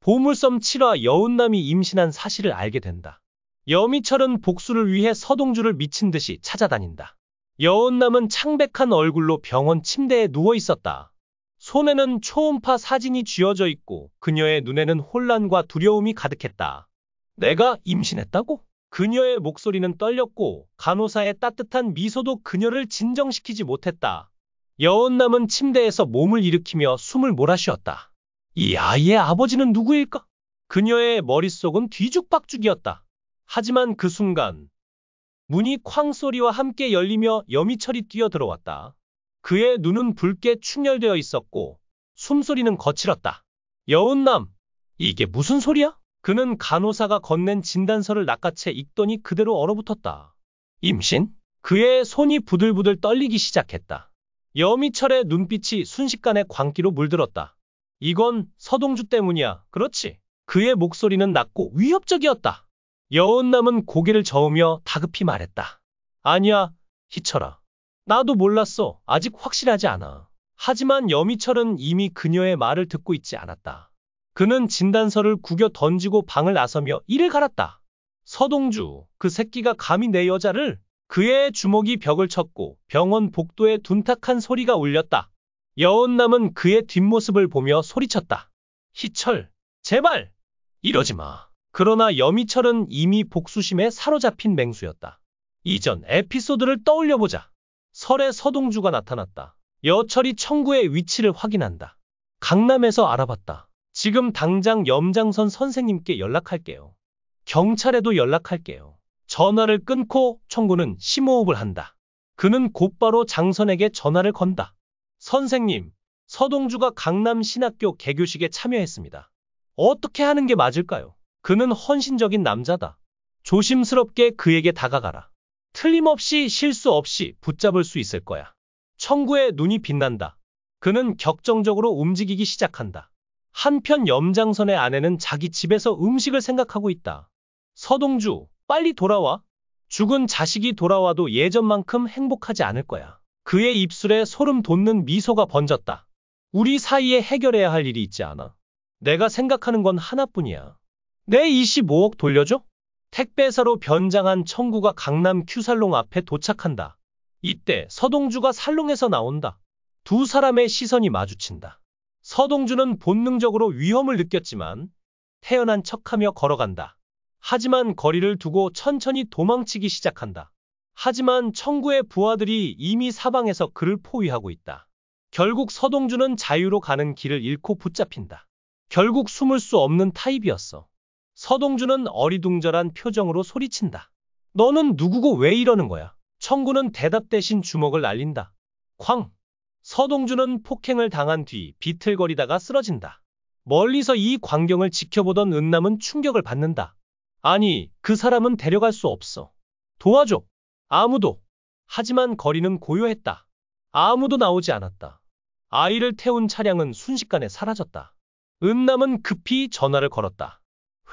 보물섬 7화 여운남이 임신한 사실을 알게 된다. 여미철은 복수를 위해 서동주를 미친 듯이 찾아다닌다. 여운남은 창백한 얼굴로 병원 침대에 누워 있었다. 손에는 초음파 사진이 쥐어져 있고 그녀의 눈에는 혼란과 두려움이 가득했다. 내가 임신했다고? 그녀의 목소리는 떨렸고 간호사의 따뜻한 미소도 그녀를 진정시키지 못했다. 여운남은 침대에서 몸을 일으키며 숨을 몰아쉬었다. 이 아이의 아버지는 누구일까? 그녀의 머릿속은 뒤죽박죽이었다. 하지만 그 순간 문이 쾅 소리와 함께 열리며 여미철이 뛰어들어왔다. 그의 눈은 붉게 충혈되어 있었고 숨소리는 거칠었다. 여운남, 이게 무슨 소리야? 그는 간호사가 건넨 진단서를 낚아채 읽더니 그대로 얼어붙었다. 임신? 그의 손이 부들부들 떨리기 시작했다. 여미철의 눈빛이 순식간에 광기로 물들었다. 이건 서동주 때문이야. 그렇지? 그의 목소리는 낮고 위협적이었다. 여운남은 고개를 저으며 다급히 말했다. 아니야, 희철아. 나도 몰랐어. 아직 확실하지 않아. 하지만 여미철은 이미 그녀의 말을 듣고 있지 않았다. 그는 진단서를 구겨 던지고 방을 나서며 이를 갈았다. 서동주, 그 새끼가 감히 내 여자를? 그의 주먹이 벽을 쳤고 병원 복도에 둔탁한 소리가 울렸다. 여운남은 그의 뒷모습을 보며 소리쳤다. 희철, 제발! 이러지 마. 그러나 여미철은 이미 복수심에 사로잡힌 맹수였다. 이전 에피소드를 떠올려보자. 설에 서동주가 나타났다. 여철이 청구의 위치를 확인한다. 강남에서 알아봤다. 지금 당장 염장선 선생님께 연락할게요. 경찰에도 연락할게요. 전화를 끊고 청구는 심호흡을 한다. 그는 곧바로 장선에게 전화를 건다. 선생님, 서동주가 강남신학교 개교식에 참여했습니다. 어떻게 하는 게 맞을까요? 그는 헌신적인 남자다. 조심스럽게 그에게 다가가라. 틀림없이 실수 없이 붙잡을 수 있을 거야. 청구의 눈이 빛난다. 그는 격정적으로 움직이기 시작한다. 한편 염장선의 아내는 자기 집에서 음식을 생각하고 있다. 서동주, 빨리 돌아와. 죽은 자식이 돌아와도 예전만큼 행복하지 않을 거야. 그의 입술에 소름 돋는 미소가 번졌다. 우리 사이에 해결해야 할 일이 있지 않아. 내가 생각하는 건 하나뿐이야. 내 25억 돌려줘? 택배사로 변장한 청구가 강남 큐살롱 앞에 도착한다. 이때 서동주가 살롱에서 나온다. 두 사람의 시선이 마주친다. 서동주는 본능적으로 위험을 느꼈지만 태연한 척하며 걸어간다. 하지만 거리를 두고 천천히 도망치기 시작한다. 하지만 청구의 부하들이 이미 사방에서 그를 포위하고 있다. 결국 서동주는 자유로 가는 길을 잃고 붙잡힌다. 결국 숨을 수 없는 타입이었어. 서동주는 어리둥절한 표정으로 소리친다. 너는 누구고 왜 이러는 거야? 청구는 대답 대신 주먹을 날린다. 쾅! 서동주는 폭행을 당한 뒤 비틀거리다가 쓰러진다. 멀리서 이 광경을 지켜보던 은남은 충격을 받는다. 아니, 그 사람은 데려갈 수 없어. 도와줘. 아무도. 하지만 거리는 고요했다. 아무도 나오지 않았다. 아이를 태운 차량은 순식간에 사라졌다. 은남은 급히 전화를 걸었다.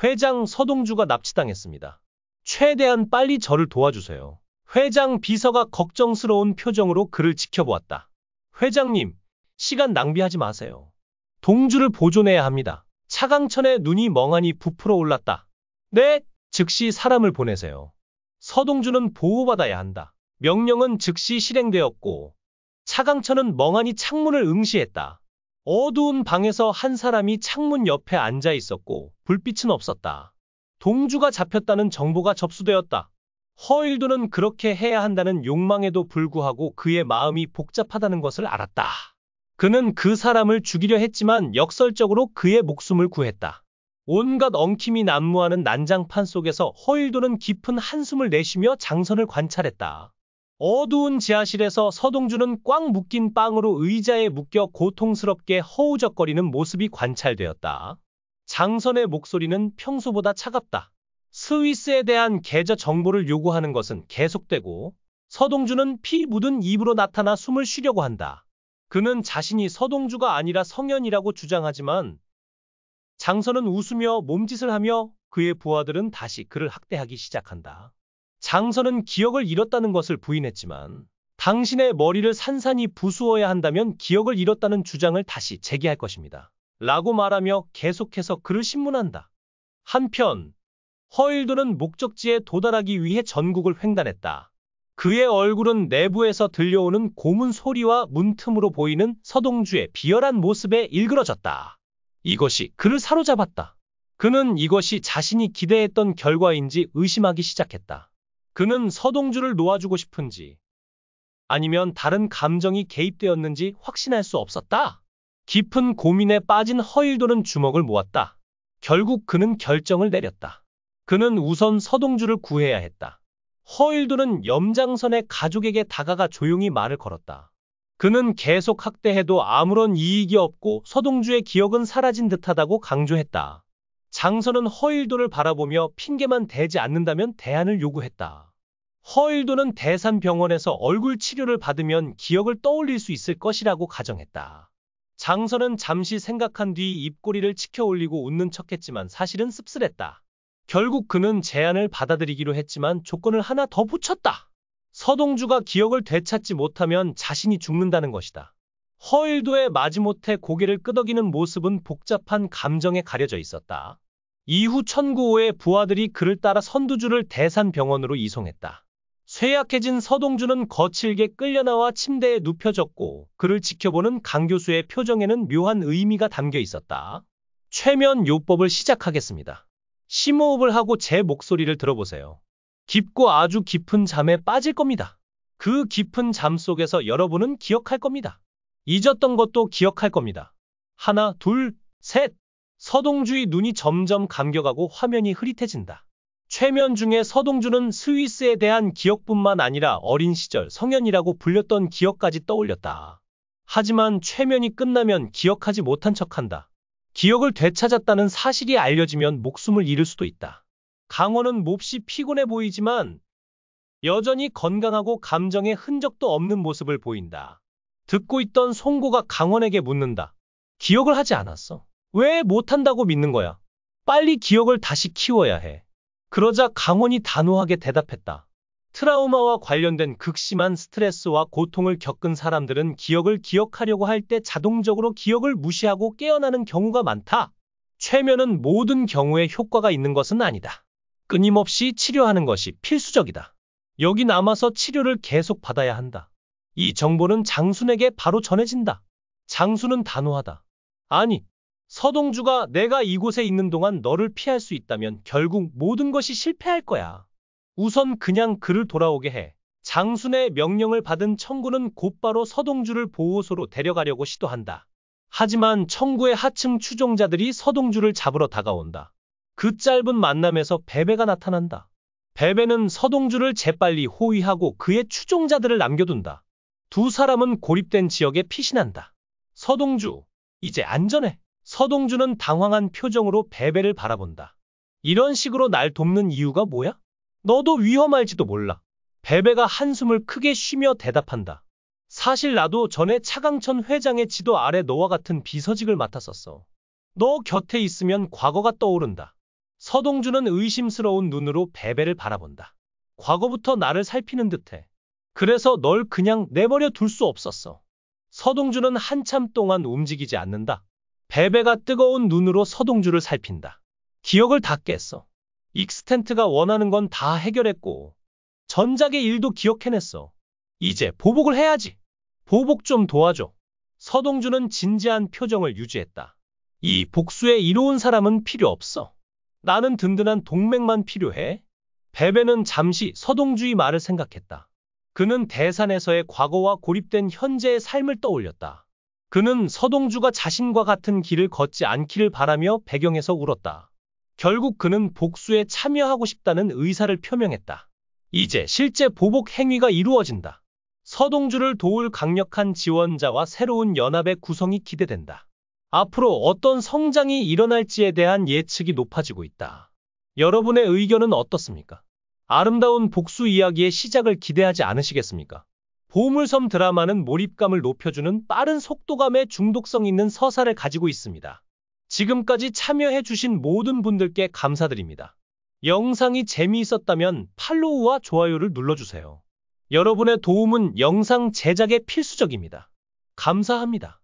회장 서동주가 납치당했습니다. 최대한 빨리 저를 도와주세요. 회장 비서가 걱정스러운 표정으로 그를 지켜보았다. 회장님, 시간 낭비하지 마세요. 동주를 보존해야 합니다. 차강천의 눈이 멍하니 부풀어 올랐다. 네, 즉시 사람을 보내세요. 서동주는 보호받아야 한다. 명령은 즉시 실행되었고 차강천은 멍하니 창문을 응시했다. 어두운 방에서 한 사람이 창문 옆에 앉아 있었고 불빛은 없었다. 동주가 잡혔다는 정보가 접수되었다. 허일도는 그렇게 해야 한다는 욕망에도 불구하고 그의 마음이 복잡하다는 것을 알았다. 그는 그 사람을 죽이려 했지만 역설적으로 그의 목숨을 구했다. 온갖 엉킴이 난무하는 난장판 속에서 허일도는 깊은 한숨을 내쉬며 장선을 관찰했다. 어두운 지하실에서 서동주는 꽉 묶인 빵으로 의자에 묶여 고통스럽게 허우적거리는 모습이 관찰되었다. 장선의 목소리는 평소보다 차갑다. 스위스에 대한 계좌 정보를 요구하는 것은 계속되고 서동주는 피 묻은 입으로 나타나 숨을 쉬려고 한다. 그는 자신이 서동주가 아니라 성현이라고 주장하지만 장선은 웃으며 몸짓을 하며 그의 부하들은 다시 그를 학대하기 시작한다. 장선은 기억을 잃었다는 것을 부인했지만 당신의 머리를 산산이 부수어야 한다면 기억을 잃었다는 주장을 다시 제기할 것입니다. 라고 말하며 계속해서 그를 신문한다. 한편 허일도는 목적지에 도달하기 위해 전국을 횡단했다. 그의 얼굴은 내부에서 들려오는 고문 소리와 문틈으로 보이는 서동주의 비열한 모습에 일그러졌다. 이것이 그를 사로잡았다. 그는 이것이 자신이 기대했던 결과인지 의심하기 시작했다. 그는 서동주를 놓아주고 싶은지 아니면 다른 감정이 개입되었는지 확신할 수 없었다. 깊은 고민에 빠진 허일도는 주먹을 모았다. 결국 그는 결정을 내렸다. 그는 우선 서동주를 구해야 했다. 허일도는 염장선의 가족에게 다가가 조용히 말을 걸었다. 그는 계속 학대해도 아무런 이익이 없고 서동주의 기억은 사라진 듯하다고 강조했다. 장선은 허일도를 바라보며 핑계만 대지 않는다면 대안을 요구했다. 허일도는 대산병원에서 얼굴 치료를 받으면 기억을 떠올릴 수 있을 것이라고 가정했다. 장선은 잠시 생각한 뒤 입꼬리를 치켜 올리고 웃는 척했지만 사실은 씁쓸했다. 결국 그는 제안을 받아들이기로 했지만 조건을 하나 더 붙였다. 서동주가 기억을 되찾지 못하면 자신이 죽는다는 것이다. 허일도의 마지못해 고개를 끄덕이는 모습은 복잡한 감정에 가려져 있었다. 이후 1095의 부하들이 그를 따라 선두주를 대산병원으로 이송했다. 쇠약해진 서동주는 거칠게 끌려나와 침대에 눕혀졌고 그를 지켜보는 강 교수의 표정에는 묘한 의미가 담겨 있었다. 최면 요법을 시작하겠습니다. 심호흡을 하고 제 목소리를 들어보세요. 깊고 아주 깊은 잠에 빠질 겁니다. 그 깊은 잠 속에서 여러분은 기억할 겁니다. 잊었던 것도 기억할 겁니다. 하나, 둘, 셋. 서동주의 눈이 점점 감겨가고 화면이 흐릿해진다. 최면 중에 서동주는 스위스에 대한 기억뿐만 아니라 어린 시절 성현이라고 불렸던 기억까지 떠올렸다. 하지만 최면이 끝나면 기억하지 못한 척한다. 기억을 되찾았다는 사실이 알려지면 목숨을 잃을 수도 있다. 강원은 몹시 피곤해 보이지만 여전히 건강하고 감정의 흔적도 없는 모습을 보인다. 듣고 있던 송고가 강원에게 묻는다. 기억을 하지 않았어. 왜 못한다고 믿는 거야? 빨리 기억을 다시 키워야 해. 그러자 강원이 단호하게 대답했다. 트라우마와 관련된 극심한 스트레스와 고통을 겪은 사람들은 기억을 기억하려고 할 때 자동적으로 기억을 무시하고 깨어나는 경우가 많다. 최면은 모든 경우에 효과가 있는 것은 아니다. 끊임없이 치료하는 것이 필수적이다. 여기 남아서 치료를 계속 받아야 한다. 이 정보는 장순에게 바로 전해진다. 장순은 단호하다. 아니, 서동주가 내가 이곳에 있는 동안 너를 피할 수 있다면 결국 모든 것이 실패할 거야. 우선 그냥 그를 돌아오게 해. 장순의 명령을 받은 청구는 곧바로 서동주를 보호소로 데려가려고 시도한다. 하지만 청구의 하층 추종자들이 서동주를 잡으러 다가온다. 그 짧은 만남에서 베베가 나타난다. 베베는 서동주를 재빨리 호위하고 그의 추종자들을 남겨둔다. 두 사람은 고립된 지역에 피신한다. 서동주, 이제 안전해. 서동주는 당황한 표정으로 베베를 바라본다. 이런 식으로 날 돕는 이유가 뭐야? 너도 위험할지도 몰라. 베베가 한숨을 크게 쉬며 대답한다. 사실 나도 전에 차강천 회장의 지도 아래 너와 같은 비서직을 맡았었어. 너 곁에 있으면 과거가 떠오른다. 서동주는 의심스러운 눈으로 베베를 바라본다. 과거부터 나를 살피는 듯해. 그래서 널 그냥 내버려 둘 수 없었어. 서동주는 한참 동안 움직이지 않는다. 베베가 뜨거운 눈으로 서동주를 살핀다. 기억을 다 깼어. 익스텐트가 원하는 건 다 해결했고 전작의 일도 기억해냈어. 이제 보복을 해야지. 보복 좀 도와줘. 서동주는 진지한 표정을 유지했다. 이 복수에 이로운 사람은 필요 없어. 나는 든든한 동맹만 필요해. 베베는 잠시 서동주의 말을 생각했다. 그는 대산에서의 과거와 고립된 현재의 삶을 떠올렸다. 그는 서동주가 자신과 같은 길을 걷지 않기를 바라며 배경에서 울었다. 결국 그는 복수에 참여하고 싶다는 의사를 표명했다. 이제 실제 보복 행위가 이루어진다. 서동주를 도울 강력한 지원자와 새로운 연합의 구성이 기대된다. 앞으로 어떤 성장이 일어날지에 대한 예측이 높아지고 있다. 여러분의 의견은 어떻습니까? 아름다운 복수 이야기의 시작을 기대하지 않으시겠습니까? 보물섬 드라마는 몰입감을 높여주는 빠른 속도감의 중독성 있는 서사를 가지고 있습니다. 지금까지 참여해주신 모든 분들께 감사드립니다. 영상이 재미있었다면 팔로우와 좋아요를 눌러주세요. 여러분의 도움은 영상 제작에 필수적입니다. 감사합니다.